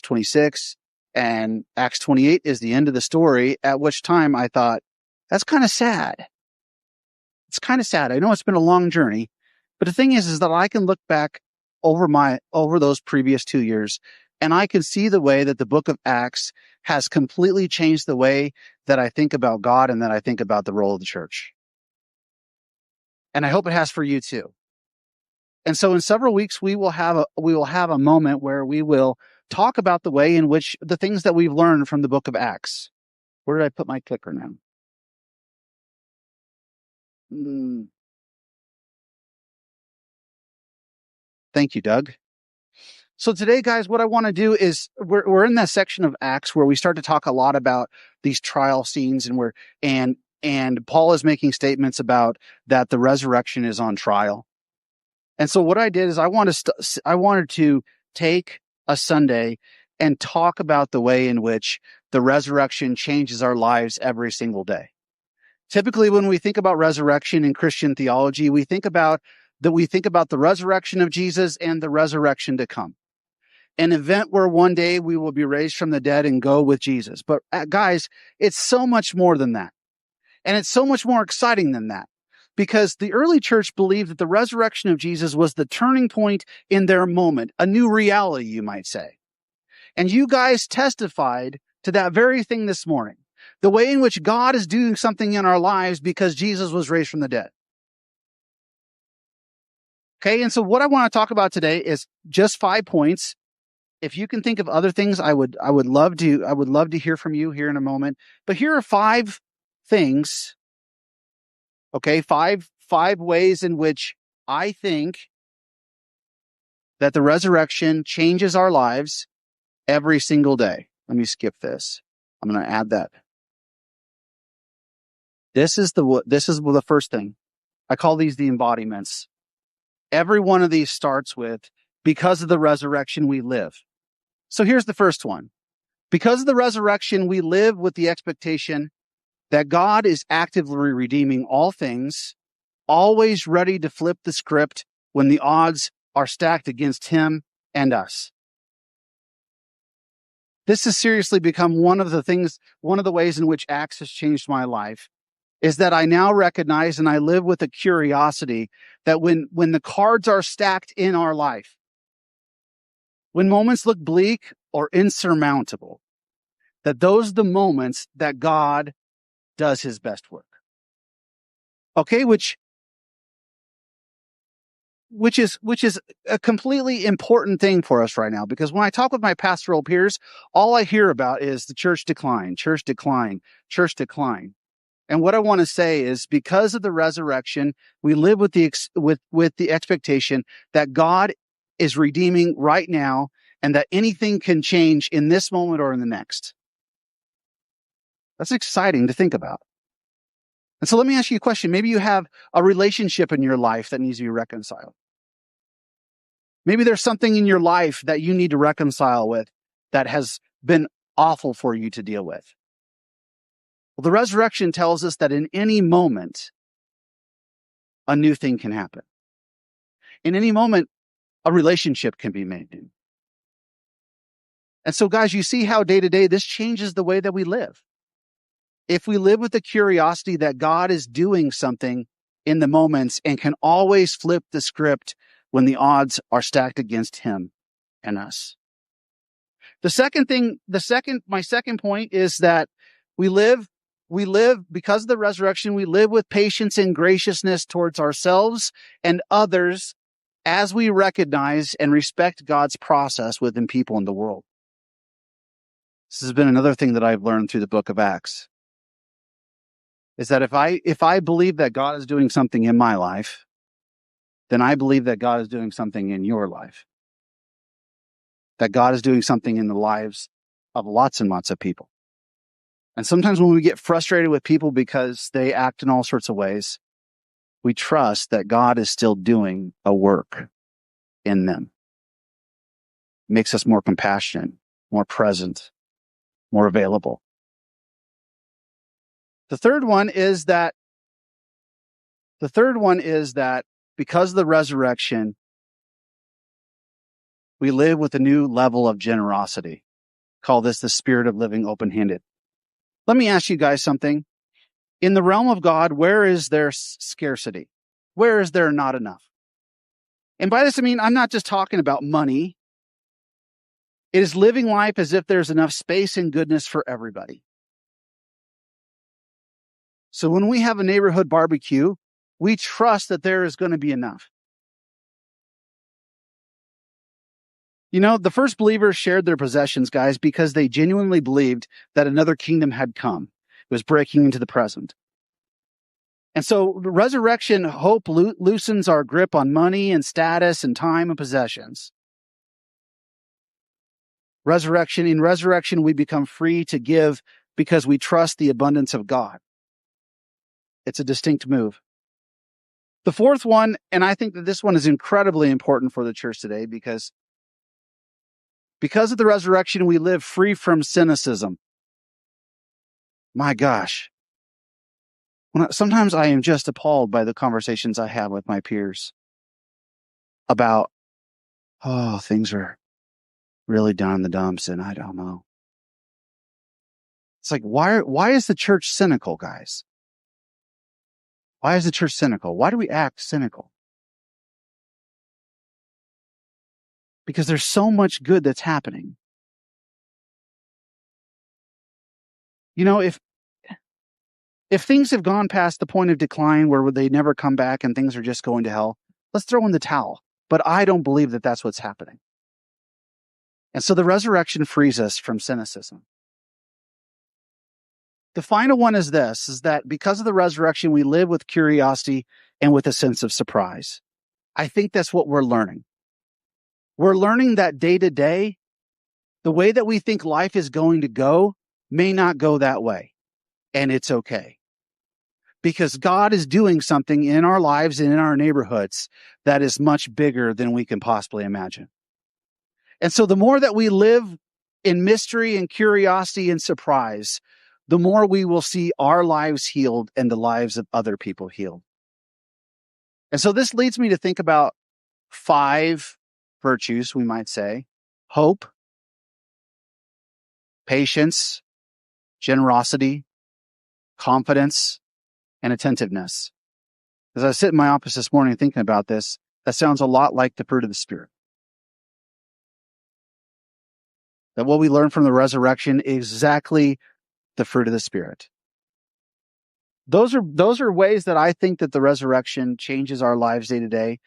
26, and Acts 28 is the end of the story, at which time I thought, that's kind of sad. It's kind of sad. I know it's been a long journey, but the thing is that I can look back over those previous 2 years, and I can see the way that the book of Acts has completely changed the way that I think about God and that I think about the role of the church. And I hope it has for you too. And so in several weeks, we will have a moment where we will talk about the way in which the things that we've learned from the book of Acts. Where did I put my clicker now? Thank you, Doug. So today, guys, what I want to do is we're in that section of Acts where we start to talk a lot about these trial scenes, and Paul is making statements about that the resurrection is on trial. And so what I did is I wanted to take a Sunday and talk about the way in which the resurrection changes our lives every single day. Typically, when we think about resurrection in Christian theology, we think about the resurrection of Jesus and the resurrection to come. An event where one day we will be raised from the dead and go with Jesus. But guys, it's so much more than that. And it's so much more exciting than that. Because the early church believed that the resurrection of Jesus was the turning point in their moment, a new reality, you might say. And you guys testified to that very thing this morning. The way in which God is doing something in our lives because Jesus was raised from the dead. Okay, and so what I want to talk about today is just 5 points. If you can think of other things, I would love to hear from you here in a moment. But here are 5 things. Okay, five ways in which I think that the resurrection changes our lives every single day. Let me skip this. I'm going to add that. This is the first thing. I call these the embodiments. Every one of these starts with, because of the resurrection, we live. So here's the first one. Because of the resurrection, we live with the expectation that God is actively redeeming all things, always ready to flip the script when the odds are stacked against him and us. This has seriously become one of the ways in which Acts has changed my life, is that I now recognize and I live with a curiosity that when the cards are stacked in our life, when moments look bleak or insurmountable, that those are the moments that God does his best work. Okay, which is a completely important thing for us right now, because when I talk with my pastoral peers, all I hear about is the church decline, church decline, church decline. And what I want to say is, because of the resurrection, we live with the expectation that God is redeeming right now, and that anything can change in this moment or in the next. That's exciting to think about. And so let me ask you a question. Maybe you have a relationship in your life that needs to be reconciled. Maybe there's something in your life that you need to reconcile with that has been awful for you to deal with. Well, the resurrection tells us that in any moment, a new thing can happen. In any moment, a relationship can be made new. And so, guys, you see how day to day this changes the way that we live. If we live with the curiosity that God is doing something in the moments and can always flip the script when the odds are stacked against him and us. My second point is that we live because of the resurrection, we live with patience and graciousness towards ourselves and others as we recognize and respect God's process within people in the world. This has been another thing that I've learned through the book of Acts, is that if I believe that God is doing something in my life, then I believe that God is doing something in your life. That God is doing something in the lives of lots and lots of people. And sometimes when we get frustrated with people because they act in all sorts of ways, we trust that God is still doing a work in them. It makes us more compassionate, more present, more available. The third one is that because of the resurrection, we live with a new level of generosity. call this the spirit of living open-handed. Let me ask you guys something. In the realm of God, where is there scarcity? Where is there not enough? And by this, I mean, I'm not just talking about money. It is living life as if there's enough space and goodness for everybody. So when we have a neighborhood barbecue, we trust that there is going to be enough. You know, the first believers shared their possessions, guys, because they genuinely believed that another kingdom had come. It was breaking into the present. And so resurrection hope loosens our grip on money and status and time and possessions. In resurrection, we become free to give because we trust the abundance of God. It's a distinct move. The fourth one, and I think that this one is incredibly important for the church today because of the resurrection, we live free from cynicism. My gosh. Sometimes I am just appalled by the conversations I have with my peers about, things are really down in the dumps and I don't know. It's like, why is the church cynical, guys? Why is the church cynical? Why do we act cynical? Because there's so much good that's happening. You know, if things have gone past the point of decline where they never come back and things are just going to hell, let's throw in the towel. But I don't believe that that's what's happening. And so the resurrection frees us from cynicism. The final one is this, is that because of the resurrection, we live with curiosity and with a sense of surprise. I think that's what we're learning. We're learning that day to day, the way that we think life is going to go may not go that way. And it's okay. Because God is doing something in our lives and in our neighborhoods that is much bigger than we can possibly imagine. And so the more that we live in mystery and curiosity and surprise, the more we will see our lives healed and the lives of other people healed. And so this leads me to think about 5 virtues, we might say: hope, patience, generosity, confidence, and attentiveness. As I sit in my office this morning thinking about this, that sounds a lot like the fruit of the Spirit. That what we learn from the resurrection is exactly the fruit of the Spirit. Those are ways that I think that the resurrection changes our lives day to day